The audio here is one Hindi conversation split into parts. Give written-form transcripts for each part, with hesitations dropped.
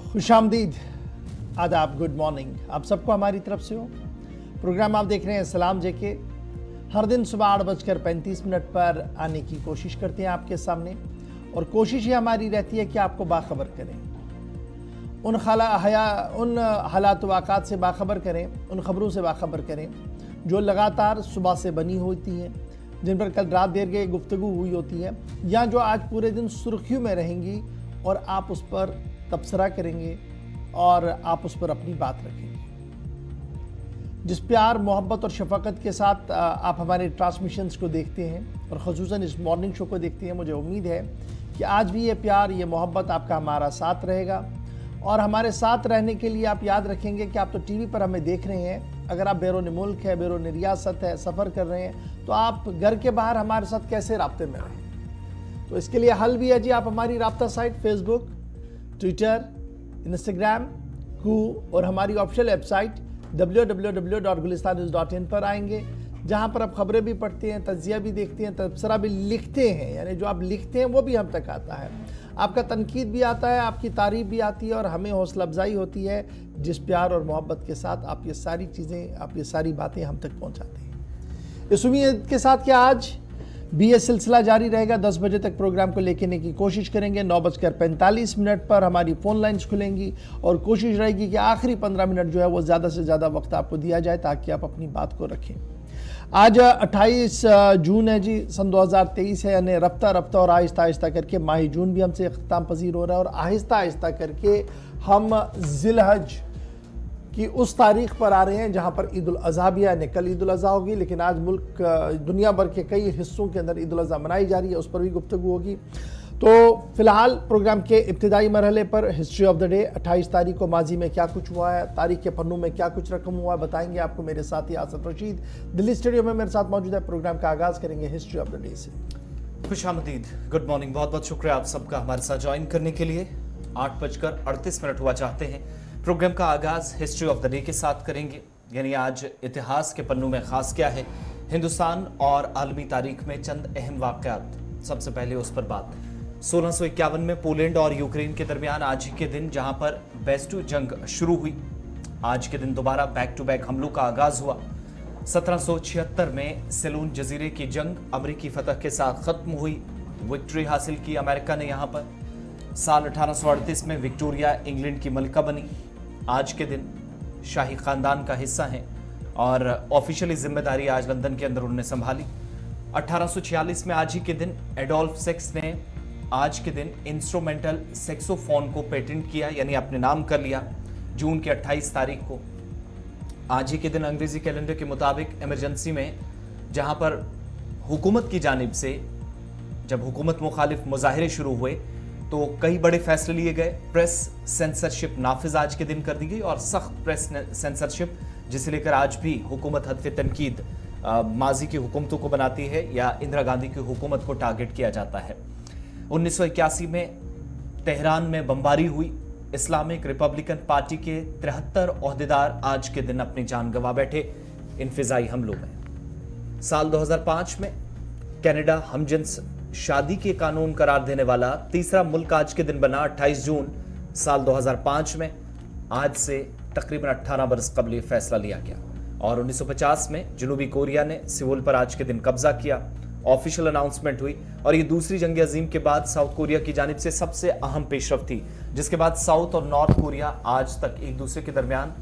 खुशामदीद, आदाब, गुड मॉर्निंग आप सबको हमारी तरफ से हो। प्रोग्राम आप देख रहे हैं सलाम जेके। हर दिन सुबह 8:35 पर आने की कोशिश करते हैं आपके सामने, और कोशिश ये हमारी रहती है कि आपको बाखबर करें, उन हालात वाक़ात से बाखबर करें, उन ख़बरों से बाखबर करें जो लगातार सुबह से बनी होती हैं, जिन पर कल रात देर के गुफ्तगू हुई होती है, या जो आज पूरे दिन सुर्खियों में रहेंगी और आप उस पर तबसरा करेंगे और आप उस पर अपनी बात रखेंगे। जिस प्यार, मोहब्बत और शफ़क़त के साथ आप हमारे ट्रांसमिशंस को देखते हैं और ख़ुसूसन इस मॉर्निंग शो को देखते हैं, मुझे उम्मीद है कि आज भी ये प्यार, ये मोहब्बत आपका हमारा साथ रहेगा। और हमारे साथ रहने के लिए आप याद रखेंगे कि आप तो टीवी पर हमें देख रहे हैं, अगर आप बैरून मुल्क है, बैरून रियासत है, सफ़र कर रहे हैं, तो आप घर के बाहर हमारे साथ कैसे राब्ते में रहें। तो इसके लिए हल भी है जी, आप हमारी राब्ता साइट फेसबुक, ट्विटर, इंस्टाग्राम और हमारी ऑफिशियल वेबसाइट www.gulistannews.in पर आएंगे, जहां पर आप खबरें भी पढ़ते हैं, तज्जिया भी देखते हैं, तबसरा भी लिखते हैं, यानी जो आप लिखते हैं वो भी हम तक आता है, आपका तनकीद भी आता है, आपकी तारीफ भी आती है, और हमें हौसला अफजाई होती है जिस प्यार और मोहब्बत के साथ आप ये सारी चीज़ें, आप ये सारी बातें हम तक पहुँचाते हैं। इस उम्मीद के साथ कि आज भी ये सिलसिला जारी रहेगा, 10 बजे तक प्रोग्राम को लेकर आने की कोशिश करेंगे। 9:45 पर हमारी फ़ोन लाइन्स खुलेंगी और कोशिश रहेगी कि आखिरी 15 मिनट जो है वो ज़्यादा से ज़्यादा वक्त आपको दिया जाए ताकि आप अपनी बात को रखें। आज 28 जून है जी, सन 2023 है, यानी रफ्ता रफ्ता और आहिस्ता आहिस्ता करके माह जून भी हमसे इख्तिताम पजीर हो रहा है, और आहिस्ता आहिस्ता करके हम ज़िलहज कि उस तारीख पर आ रहे हैं जहां पर ईद उल अज़हा भी है। कल ईद उल अज़हा होगी, लेकिन आज मुल्क, दुनिया भर के कई हिस्सों के अंदर ईद उल अज़हा मनाई जा रही है, उस पर भी गुफ्तगू होगी। तो फिलहाल प्रोग्राम के इब्तिदाई मरहले पर हिस्ट्री ऑफ द डे, 28 तारीख को माजी में क्या कुछ हुआ है, तारीख के पन्नों में क्या कुछ रकम हुआ है, बताएंगे आपको मेरे साथी आसफ रशीद दिल्ली स्टूडियो में मेरे साथ मौजूद है। प्रोग्राम का आगाज़ करेंगे हिस्ट्री ऑफ द डे से। खुशामदीद, गुड मॉर्निंग, बहुत बहुत शुक्रिया आप सबका हमारे साथ ज्वाइन करने के लिए। 8:38 हुआ चाहते हैं। प्रोग्राम का आगाज हिस्ट्री ऑफ द डे के साथ करेंगे, यानी आज इतिहास के पन्नों में खास क्या है, हिंदुस्तान और आलमी तारीख में चंद अहम वाक़यात। सबसे पहले उस पर बात, 1651 में पोलैंड और यूक्रेन के दरमियान आज ही के दिन जहां पर बेस्टू जंग शुरू हुई, आज के दिन दोबारा बैक टू बैक हमलों का आगाज हुआ। 1776 में सेलून जजीरे की जंग अमरीकी फतह के साथ खत्म हुई, विक्ट्री हासिल की अमेरिका ने यहां पर। साल 1838 में विक्टोरिया इंग्लैंड की मलिका बनी, आज के दिन शाही खानदान का हिस्सा हैं और ऑफिशियली जिम्मेदारी आज लंदन के अंदर उन्होंने संभाली। 1846 में आज ही के दिन एडोल्फ सेक्स ने आज के दिन इंस्ट्रूमेंटल सेक्सोफोन को पेटेंट किया, यानी अपने नाम कर लिया, जून की 28 तारीख को। आज ही के दिन अंग्रेजी कैलेंडर के मुताबिक इमरजेंसी में, जहां पर हुकूमत की जानिब से जब हुकूमत मुखालिफ मुजाहिरे शुरू हुए तो कई बड़े फैसले लिए गए। प्रेस सेंसरशिप नाफिज आज के दिन कर दी गई, और सख्त प्रेस सेंसरशिप जिसे लेकर आज भी हुकूमत हदफ तनकीद माजी की हुकूमतों को बनाती है, या इंदिरा गांधी की हुकूमत को टारगेट किया जाता है। 1981 में तेहरान में बमबारी हुई, इस्लामिक रिपब्लिकन पार्टी के 73 ओहदेदार आज के दिन अपनी जान गंवा बैठे इन फिजाई हमलों में। साल 2005 में कनाडा हमजिन्स शादी के कानून करार देने वाला तीसरा मुल्क आज के दिन बना। 28 जून साल 2005 में, आज से तकरीबन 18 बरस कबल ये फैसला लिया गया। और 1950 में जनूबी कोरिया ने सियोल पर आज के दिन कब्जा किया, ऑफिशियल अनाउंसमेंट हुई, और ये दूसरी जंग अजीम के बाद साउथ कोरिया की जानिब से सबसे अहम पेशरफ थी, जिसके बाद साउथ और नॉर्थ कोरिया आज तक एक दूसरे के दरमियान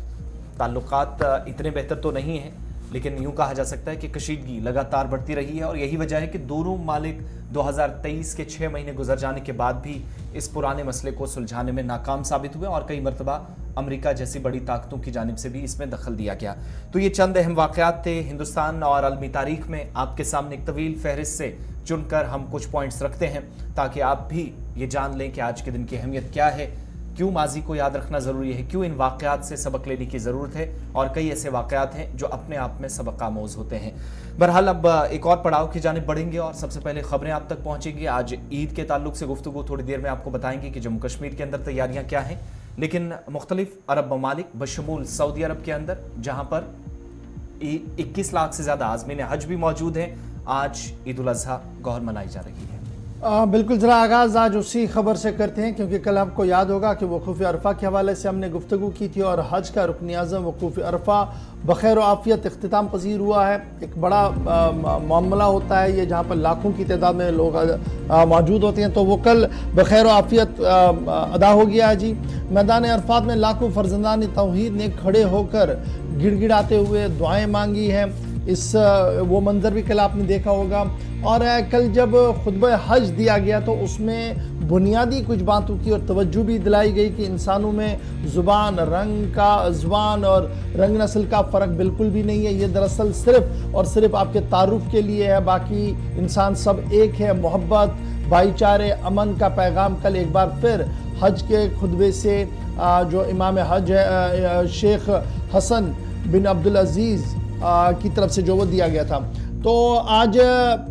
ताल्लुकात इतने बेहतर तो नहीं है, लेकिन यूं कहा जा सकता है कि कशीदगी लगातार बढ़ती रही है। और यही वजह है कि दोनों मालिक 2023 के 6 महीने गुजर जाने के बाद भी इस पुराने मसले को सुलझाने में नाकाम साबित हुए, और कई मरतबा अमेरिका जैसी बड़ी ताकतों की जानिब से भी इसमें दखल दिया गया। तो ये चंद अहम वाक़यात थे हिंदुस्तान और आलमी तारीख में। आपके सामने एक तवील फहरिस्त से चुनकर हम कुछ पॉइंट्स रखते हैं ताकि आप भी ये जान लें कि आज के दिन की अहमियत क्या है, क्यों माजी को याद रखना ज़रूरी है, क्यों इन वाक़यात से सबक लेने की ज़रूरत है, और कई ऐसे वाक़यात हैं जो अपने आप में सबक आमोज़ होते हैं। बहरहाल अब एक और पड़ाव की जानिब बढ़ेंगे और सबसे पहले खबरें आप तक पहुँचेंगी। आज ईद के ताल्लुक से गुफ्तगू थोड़ी देर में आपको बताएंगे कि जम्मू कश्मीर के अंदर तैयारियाँ क्या हैं, लेकिन मुख्तलिफ अरब ममालिक बशमूल सऊदी अरब के अंदर, जहाँ पर 21 लाख से ज़्यादा आज़मीन हज भी मौजूद हैं, आज ईद उल अज़हा गौर मनाई जा रही है। बिल्कुल, ज़रा आगाज़ आज उसी खबर से करते हैं, क्योंकि कल आपको याद होगा कि वकूफ़ अरफ़ा के हवाले से हमने गुफ्तगू की थी और हज का रुकन आज़म वकूफ़ अरफ़ा बख़ैर आफ़ियत इख्तिताम पज़ीर हुआ है। एक बड़ा मामला होता है ये, जहाँ पर लाखों की तादाद में लोग मौजूद होते हैं, तो वो कल बख़ैर आफ़ियत अदा हो गया है जी। मैदान अरफ़ात में लाखों फ़र्ज़ंदान तौहीद ने खड़े होकर गिड़गिड़ाते हुए दुआएँ मांगी हैं। इस वो मंज़र भी कल आपने देखा होगा। और कल जब खुतबा हज दिया गया तो उसमें बुनियादी कुछ बातों की और तवज्जो भी दिलाई गई कि इंसानों में ज़ुबान, ज़ुबान और रंग नस्ल का फ़र्क बिल्कुल भी नहीं है। ये दरअसल सिर्फ़ और सिर्फ आपके तारुफ के लिए है, बाकी इंसान सब एक है। मोहब्बत, भाईचारे, अमन का पैगाम कल एक बार फिर हज के खुतबे से जो इमाम हज है शेख हसन बिन अब्दुल अज़ीज़ की तरफ से जो वो दिया गया था। तो आज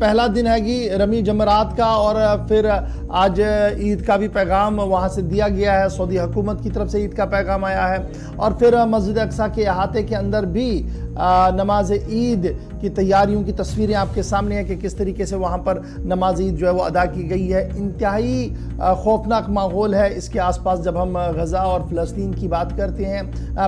पहला दिन है कि रमी जमरात का, और फिर आज ईद का भी पैगाम वहाँ से दिया गया है। सऊदी हुकूमत की तरफ से ईद का पैगाम आया है। और फिर मस्जिद अक्सा के अहाते के अंदर भी नमाज ईद की तैयारियों की तस्वीरें आपके सामने है कि किस तरीके से वहाँ पर नमाज ईद जो है वो अदा की गई है। इंतहाई खौफनाक माहौल है इसके आसपास। जब हम गज़ा और फ़लस्तीन की बात करते हैं,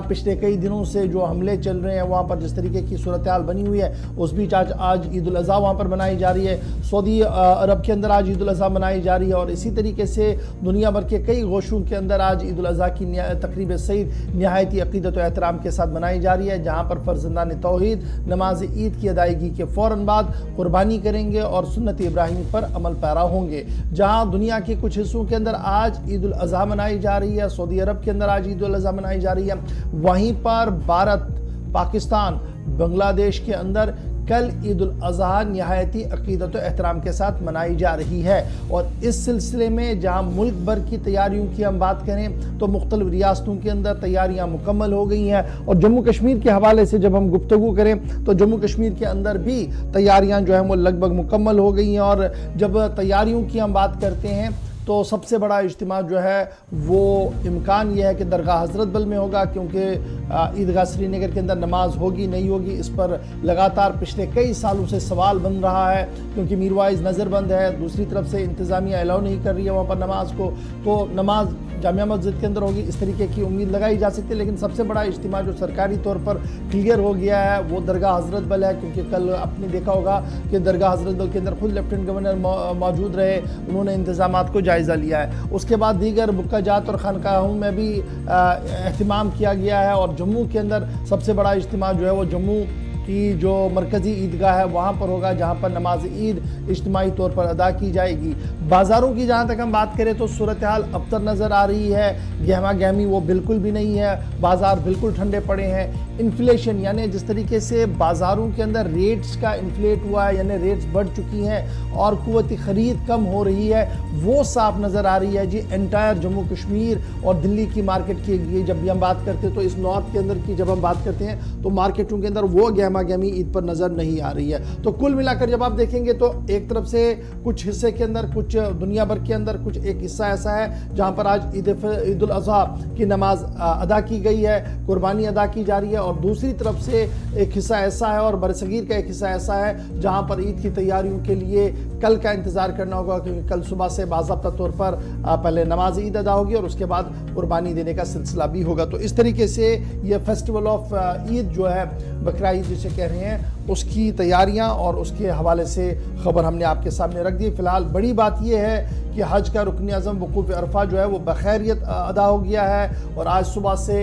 पिछले कई दिनों से जो हमले चल रहे हैं वहाँ पर जिस तरीके की सूरत हाल बनी हुई है, उस बीच आज ईद उल अज़हा वहाँ पर मनाई जा रही है। सऊदी अरब के अंदर आज ईद उल अज़हा मनाई जा रही है, और इसी तरीके से दुनिया भर के कई गोशों के अंदर आज ईद उल अज़हा की तकरीब सईद नहायती अक़ीदत व एहतराम के साथ मनाई जा रही है, जहाँ पर फ़र्ज़ंदान तौहीद नमाज ईद की अदायगी के फ़ौरन बाद कुर्बानी करेंगे और सुन्नत इब्राहीम पर अमल पैरा होंगे। जहाँ दुनिया के कुछ हिस्सों के अंदर आज ईद उल अज़हा मनाई जा रही है, सऊदी अरब के अंदर आज ईद उल अज़हा मनाई जा रही है, वहीं पर भारत, पाकिस्तान, बांग्लादेश के अंदर कल ईद उल अज़हा निहायती अक़ीदत व एहतराम के साथ मनाई जा रही है। और इस सिलसिले में जहाँ मुल्क भर की तैयारियों की हम बात करें तो मुख्तलिफ़ रियासतों के अंदर तैयारियाँ मुकम्मल हो गई हैं। और जम्मू कश्मीर के हवाले से जब हम गुफ्तगू करें तो जम्मू कश्मीर के अंदर भी तैयारियाँ जो हैं वो लगभग मुकम्मल हो गई हैं। और जब तैयारियों की हम बात करते हैं तो सबसे बड़ा इज्तिमा जो है वो इम्कान ये है कि दरगाह हज़रत बल में होगा, क्योंकि ईदगाह श्रीनगर के अंदर नमाज होगी नहीं होगी, इस पर लगातार पिछले कई सालों से सवाल बन रहा है, क्योंकि मीरवाइज़ नज़रबंद है। दूसरी तरफ से इंतज़ामिया अलाउ नहीं कर रही है वहाँ पर नमाज को, तो नमाज जामिया मस्जिद के अंदर होगी, इस तरीके की उम्मीद लगाई जा सकती है। लेकिन सबसे बड़ा इज्तिमा जो सरकारी तौर पर क्लियर हो गया है वो दरगाह हज़रत बल है, क्योंकि कल आपने देखा होगा कि दरगाह हज़रत बल के अंदर खुद लेफ्टिनेंट गवर्नर मौजूद रहे, उन्होंने इंतज़ामात को जायज़ा लिया है। उसके बाद दीगर बुक्का जात और खानकाहों में भी एहतिमाम किया गया है। और जम्मू के अंदर सबसे बड़ा इज्तिमा जो है वो जम्मू की जो मरकज़ी ईदगाह है वहाँ पर होगा, जहाँ पर नमाज ईद इज्तिमाई तौर पर अदा की जाएगी। बाज़ारों की जहाँ तक हम बात करें तो सूरत हाल अबतर नज़र आ रही है, गहमा गहमी वो बिल्कुल भी नहीं है, बाज़ार बिल्कुल ठंडे पड़े हैं। इन्फ्लेशन यानी जिस तरीके से बाज़ारों के अंदर रेट्स का इन्फ्लेट हुआ है, यानी रेट्स बढ़ चुकी हैं और क़ुव्वत ख़रीद कम हो रही है, वो साफ नज़र आ रही है जी। एंटायर जम्मू कश्मीर और दिल्ली की मार्केट की जब भी हम बात करते हैं तो इस नॉर्थ के अंदर की जब हम बात करते हैं तो मार्केटों के अंदर वो गहमा गहमी ईद पर नज़र नहीं आ रही है। तो कुल मिलाकर जब आप देखेंगे तो एक तरफ से कुछ हिस्से के अंदर, कुछ दुनिया भर के अंदर कुछ एक हिस्सा ऐसा है जहाँ पर आज ईद उल अज़हा की नमाज अदा की गई है, कुर्बानी अदा की जा रही है। और दूसरी तरफ से एक हिस्सा ऐसा है और बरसगीर का एक हिस्सा ऐसा है जहाँ पर ईद की तैयारियों के लिए कल का इंतज़ार करना होगा, क्योंकि कल सुबह से बाज़ाब्ता तौर पर पहले नमाज ईद अदा होगी और उसके बाद कुर्बानी देने का सिलसिला भी होगा। तो इस तरीके से ये फेस्टिवल ऑफ ईद जो है, बकरा ईद जिसे कह रहे हैं, उसकी तैयारियां और उसके हवाले से खबर हमने आपके सामने रख दी। फ़िलहाल बड़ी बात यह है कि हज का रुकन आज़म वकूफ़ अरफ़ा जो है वो बखैरियत अदा हो गया है और आज सुबह से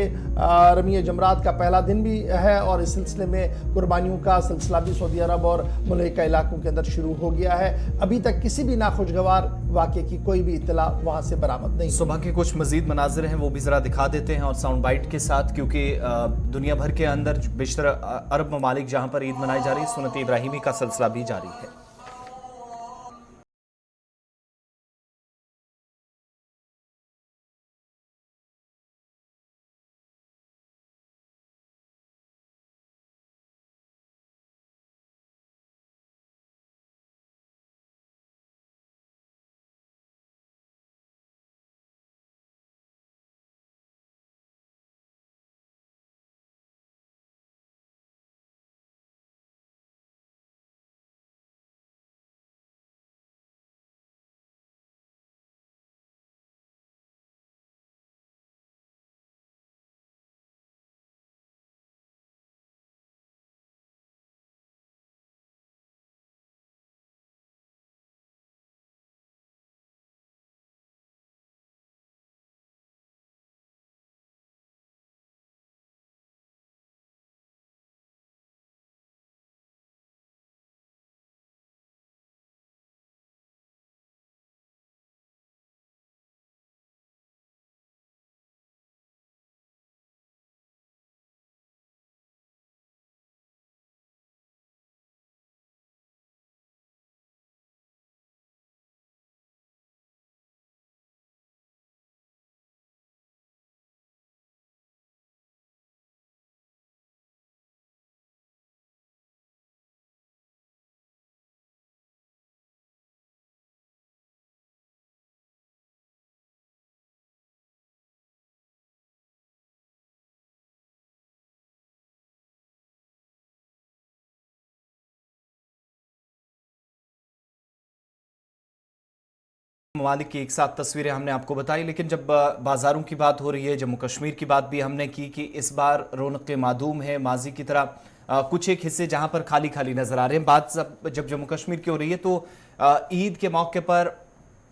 रमी जमरात का पहला दिन भी है और इस सिलसिले में कुर्बानियों का सिलसिला भी सऊदी अरब और मुल्का इलाकों के अंदर शुरू हो गया है। अभी तक किसी भी नाखुशगवार वाक़े की कोई भी इत्तला वहाँ से बरामद नहीं। सुबह के कुछ मज़ीद मनाजिर हैं वो भी ज़रा दिखा देते हैं और साउंड बाइट के साथ, क्योंकि दुनिया भर के अंदर बेशतर अरब ममालिक जहाँ पर ईद मनाई जा रही है, सुन्नत इब्राहीमी का सिलसिला भी जारी है। ममालिक की एक साथ तस्वीरें हमने आपको बताई, लेकिन जब बाज़ारों की बात हो रही है, जम्मू कश्मीर की बात भी हमने की कि इस बार रौनक मादूम है। माजी की तरह कुछ एक हिस्से जहां पर खाली खाली नजर आ रहे हैं। बात जब जम्मू कश्मीर की हो रही है तो ईद के मौके पर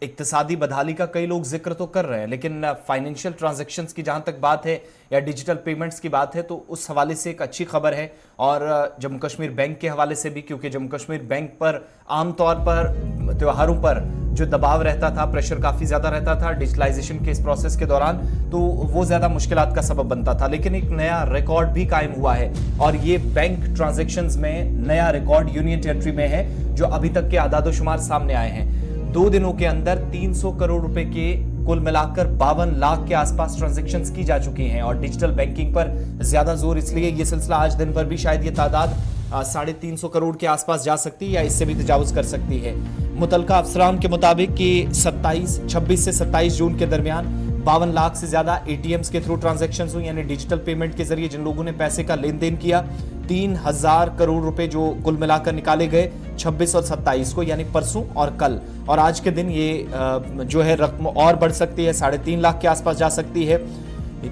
इक्तिसादी बदहाली का कई लोग जिक्र तो कर रहे हैं, लेकिन फाइनेंशियल ट्रांजैक्शंस की जहां तक बात है या डिजिटल पेमेंट्स की बात है तो उस हवाले से एक अच्छी खबर है। और जम्मू कश्मीर बैंक के हवाले से भी, क्योंकि जम्मू कश्मीर बैंक पर आमतौर पर त्योहारों पर जो दबाव रहता था, प्रेशर काफ़ी ज़्यादा रहता था डिजिटलाइजेशन के इस प्रोसेस के दौरान, तो वो ज़्यादा मुश्किलात का सबब बनता था। लेकिन एक नया रिकॉर्ड भी कायम हुआ है और ये बैंक ट्रांजैक्शंस में नया रिकॉर्ड यूनियन टेरिटरी में है, जो अभी तक के आदादोशुमार सामने आए हैं। 2 दिनों के अंदर 300 करोड़ रुपए के कुल मिलाकर 52 लाख के आसपास ट्रांजैक्शंस की जा चुकी हैं। और डिजिटल बैंकिंग पर ज्यादा जोर इसलिए ये सिलसिला आज दिन भर भी शायद ये तादाद 350 करोड़ के आसपास जा सकती है या इससे भी तजावुज कर सकती है। मुतलका अफसरान के मुताबिक कि 26 से 27 जून के दरमियान 52 लाख से ज्यादा एटीएम्स के थ्रू ट्रांजैक्शंस हुई, यानी डिजिटल पेमेंट के जरिए जिन लोगों ने पैसे का लेन देन किया। 3000 करोड़ रुपए जो कुल मिलाकर निकाले गए 26 और 27 को, यानी परसों और कल। और आज के दिन ये जो है रकम और बढ़ सकती है, 3.5 लाख के आसपास जा सकती है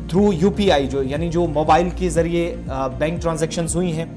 थ्रू यूपीआई, जो यानी जो मोबाइल के जरिए बैंक ट्रांजैक्शंस हुई हैं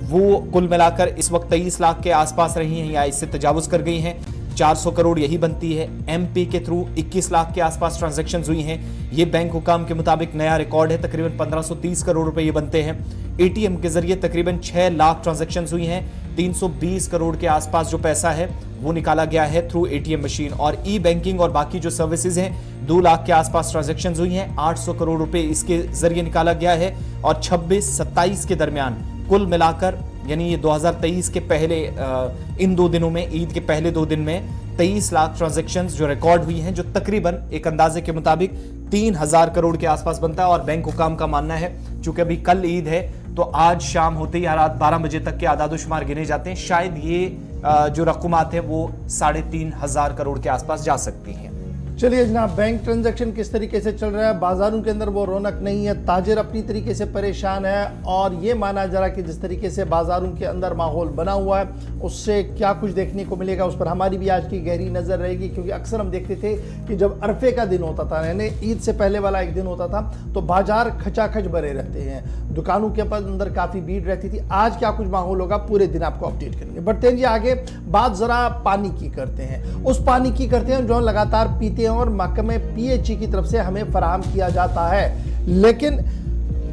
वो कुल मिलाकर इस वक्त 23 लाख के आसपास रही हैं या इससे तजावुज कर गई हैं। 400 करोड़ यही बनती है। एमपी के थ्रू 21 लाख के आसपास ट्रांजैक्शंस हुई हैं। ये बैंक हुकाम के मुताबिक नया रिकॉर्ड है। तकरीबन 1530 करोड़ रुपए ये बनते हैं। एटीएम के जरिए तकरीबन 6 लाख ट्रांजैक्शंस हुई हैं। 320 करोड़ के आसपास जो पैसा है वो निकाला गया है थ्रू एटीएम मशीन। और ई बैंकिंग और बाकी जो सर्विसेज हैं 2 लाख के आसपास ट्रांजैक्शंस हुई हैं। 800 करोड़ रुपए इसके जरिए निकाला गया है। और 26-27 के दरमियान कुल मिलाकर, यानी ये 2023 के पहले इन 2 दिनों में, ईद के पहले 2 दिन में 23 लाख ट्रांजैक्शंस जो रिकॉर्ड हुई हैं, जो तकरीबन एक अंदाजे के मुताबिक 3000 करोड़ के आसपास बनता है। और बैंक हुकाम का मानना है चूंकि अभी कल ईद है तो आज शाम होते ही रात 12 बजे तक के आदादोशुमार गिने जाते हैं, शायद ये जो रकूमात है वो 3500 करोड़ के आसपास जा सकती हैं। चलिए जनाब, बैंक ट्रांजैक्शन किस तरीके से चल रहा है, बाजारों के अंदर वो रौनक नहीं है, ताजिर अपनी तरीके से परेशान है। और ये माना जा रहा कि जिस तरीके से बाजारों के अंदर माहौल बना हुआ है उससे क्या कुछ देखने को मिलेगा, उस पर हमारी भी आज की गहरी नज़र रहेगी। क्योंकि अक्सर हम देखते थे कि जब अरफे का दिन होता था, यानी ईद से पहले वाला एक दिन होता था, तो बाजार खचाखच भरे रहते हैं, दुकानों के अंदर काफ़ी भीड़ रहती थी। आज क्या कुछ माहौल होगा पूरे दिन आपको अपडेट करेंगे। बढ़ते हैं जी आगे, बात ज़रा पानी की करते हैं। उस पानी की करते हैं जो लगातार पीते हैं और महकमे पीएचई की तरफ से हमें फराहम किया जाता है। लेकिन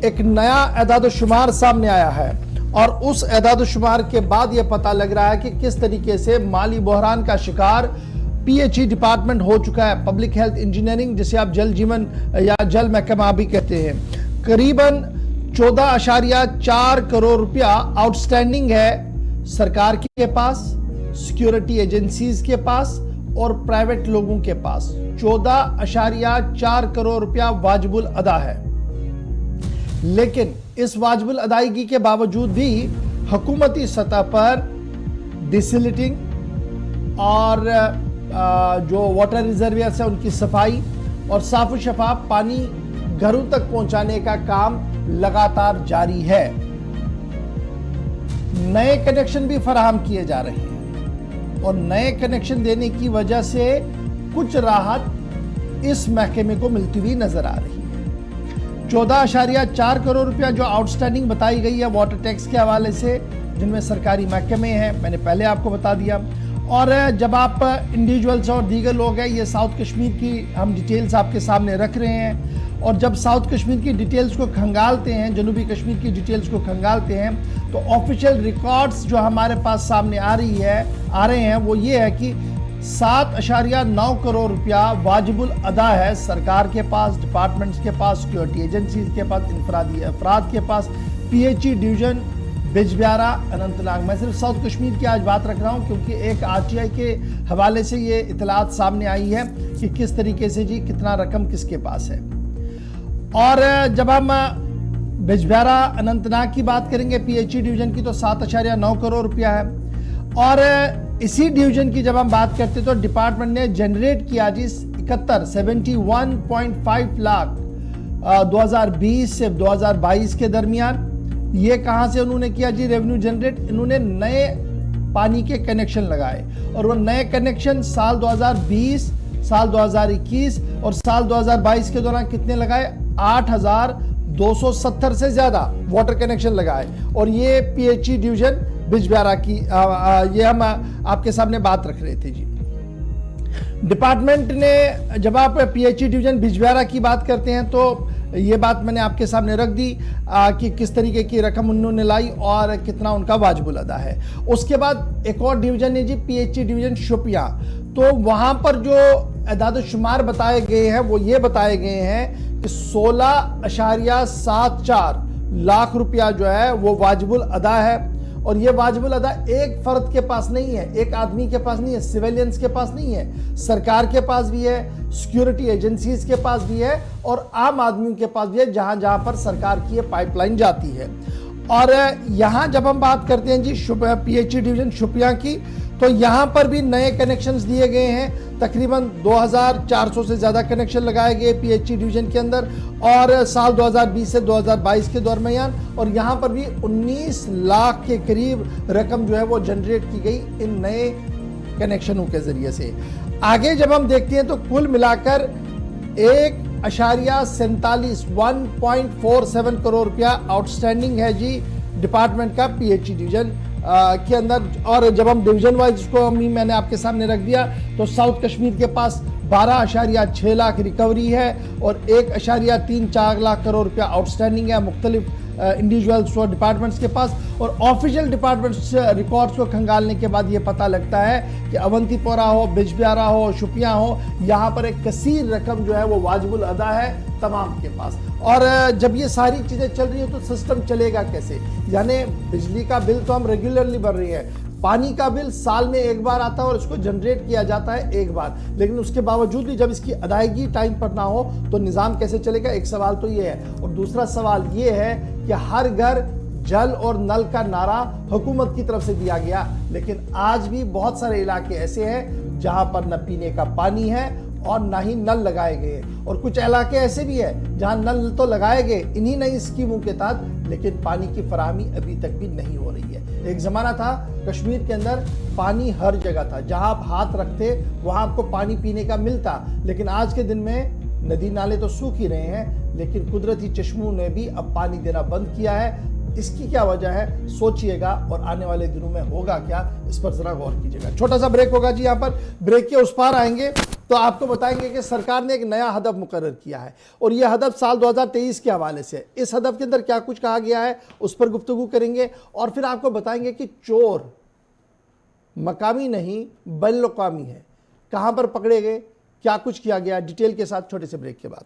एक नया एदाद-ओ-शुमार सामने आया है और उस एदाद-ओ-शुमार के बाद यह पता लग रहा है कि किस तरीके से माली बहरान का शिकार पीएचई डिपार्टमेंट हो चुका है, पब्लिक हेल्थ इंजीनियरिंग, जिसे आप जल जीवन या जल महकमा भी कहते हैं। करीबन 14.4 करोड़ रुपया आउटस्टैंडिंग है सरकार के पास, सिक्योरिटी एजेंसीज के पास और प्राइवेट लोगों के पास। 14.4 करोड़ रुपया वाजिबुल अदा है। लेकिन इस वाजिबुल अदायगी के बावजूद भी हुकूमती सतह पर डिसिलिटिंग और जो वाटर रिजर्वियर्स है उनकी सफाई और साफ और शफाफ पानी घरों तक पहुंचाने का काम लगातार जारी है। नए कनेक्शन भी फराहम किए जा रहे हैं और नए कनेक्शन देने की वजह से कुछ राहत इस महकमे को मिलती हुई नजर आ रही है। 14.4 करोड़ रुपया जो आउटस्टैंडिंग बताई गई है वाटर टैक्स के हवाले से, जिनमें सरकारी महकमे हैं, मैंने पहले आपको बता दिया। और जब आप इंडिविजुअल्स और दीगर लोग हैं, ये साउथ कश्मीर की हम डिटेल्स आपके सामने रख रहे हैं। और जब साउथ कश्मीर की डिटेल्स को खंगालते हैं, जनूबी कश्मीर की डिटेल्स को खंगालते हैं, तो ऑफिशियल रिकॉर्ड्स जो हमारे पास सामने आ रहे हैं वो ये है कि 7.9 करोड़ रुपया वाजिबुल अदा है सरकार के पास, डिपार्टमेंट्स के पास, सिक्योरिटी एजेंसीज के पास, इनफरादी अफराद के पास, पीएचई डिवीजन बिजबिहारा अनंतनाग। मैं सिर्फ साउथ कश्मीर की आज बात रख रहा हूँ क्योंकि एक आरटीआई के हवाले से ये इतलात सामने आई है कि किस तरीके से जी कितना रकम किसके पास है। और जब हम बिजबिहारा अनंतनाग की बात करेंगे पीएचई डिवीजन की, तो 7.9 करोड़ रुपया है। और इसी डिवीजन की जब हम बात करते हैं तो डिपार्टमेंट ने जनरेट किया जी 71.5 लाख 2020 से 2022 के दरमियान। ये कहां से उन्होंने किया जी रेवेन्यू जनरेट? इन्होंने नए पानी के कनेक्शन लगाए और वो नए कनेक्शन साल 2020 साल 2021 और साल 2022 के दौरान कितने लगाए? 8,270 से ज्यादा वाटर कनेक्शन लगाए। और ये पीएचई डिवीजन बिजबिहारा की ये हम आपके सामने बात रख रहे थे जी। डिपार्टमेंट ने, जब आप पीएचई डिवीजन बिजबिहारा की बात करते हैं तो ये बात मैंने आपके सामने रख दी कि किस तरीके की रकम उन्होंने लाई और कितना उनका वाजिबुल अदा है। उसके बाद एक और डिवीजन है जी, पीएचई डिवीजन शोपियां। तो वहां पर जो अदाद-ओ-शुमार बताए गए हैं वो ये बताए गए हैं कि 16.74 लाख रुपया जो है वो वाजिबुल अदा है। और ये वाजिबुल अदा एक फर्द के पास नहीं है, एक आदमी के पास नहीं है, सिविलियंस के पास नहीं है, सरकार के पास भी है, सिक्योरिटी एजेंसीज के पास भी है और आम आदमियों के पास भी है, जहां जहां पर सरकार की ये पाइपलाइन जाती है। और यहां जब हम बात करते हैं जी पीएचई डिवीजन शोपियां की, तो यहां पर भी नए कनेक्शंस दिए गए हैं। तकरीबन 2,400 से ज़्यादा कनेक्शन लगाए गए पीएचई डिवीजन के अंदर और साल 2020 से 2022 के दरमियान। और यहां पर भी 19 लाख के करीब रकम जो है वो जनरेट की गई इन नए कनेक्शनों के ज़रिए से। आगे जब हम देखते हैं तो कुल मिलाकर 1.47 करोड़ रुपया आउटस्टैंडिंग है जी डिपार्टमेंट का पीएचई डिवीजन के अंदर। और जब हम डिवीजन वाइज इसको मैंने आपके सामने रख दिया तो साउथ कश्मीर के पास 12.6 लाख रिकवरी है और 1.34 लाख करोड़ रुपया आउटस्टैंडिंग है मुख्तलिफ इंडिविजुअल्स और डिपार्टमेंट्स के पास। और ऑफिशियल डिपार्टमेंट्स रिकॉर्ड्स को खंगालने के बाद ये पता लगता है कि अवंतीपोरा हो, बिजबिहारा हो, शोपियां हो, यहाँ पर एक कसीर रकम जो है वो वाजिबुल अदा है तमाम के पास। और जब ये सारी चीज़ें चल रही हो तो सिस्टम चलेगा कैसे? यानी बिजली का बिल तो हम रेगुलरली भर रही है, पानी का बिल साल में एक बार आता है और इसको जनरेट किया जाता है एक बार, लेकिन उसके बावजूद भी जब इसकी अदायगी टाइम पर ना हो तो निज़ाम कैसे चलेगा? एक सवाल तो ये है। और दूसरा सवाल ये है कि हर घर जल और नल का नारा हुकूमत की तरफ से दिया गया, लेकिन आज भी बहुत सारे इलाके ऐसे हैं जहां पर न पीने का पानी है और ना ही नल लगाए गए। और कुछ इलाके ऐसे भी है जहां नल तो लगाए गए इन्हीं नई स्कीमों के तहत, लेकिन पानी की फराहमी अभी तक भी नहीं हो रही है। एक ज़माना था कश्मीर के अंदर पानी हर जगह था, जहां आप हाथ रखते वहां आपको पानी पीने का मिलता, लेकिन आज के दिन में नदी नाले तो सूख ही रहे हैं, लेकिन कुदरती चश्मों ने भी अब पानी देना बंद किया है। इसकी क्या वजह है सोचिएगा और आने वाले दिनों में होगा क्या, इस पर जरा गौर कीजिएगा। छोटा सा ब्रेक होगा जी, यहाँ पर ब्रेक के उस पार आएंगे तो आपको बताएंगे कि सरकार ने एक नया हदफ मुकर्रर किया है और यह हदफ साल 2023 के हवाले से। इस हदफ के अंदर क्या कुछ कहा गया है उस पर गुफ्तगू करेंगे और फिर आपको बताएंगे कि चोर मकामी नहीं बैनुल-अक़वामी है, कहां पर पकड़े गए, क्या कुछ किया गया, डिटेल के साथ छोटे से ब्रेक के बाद।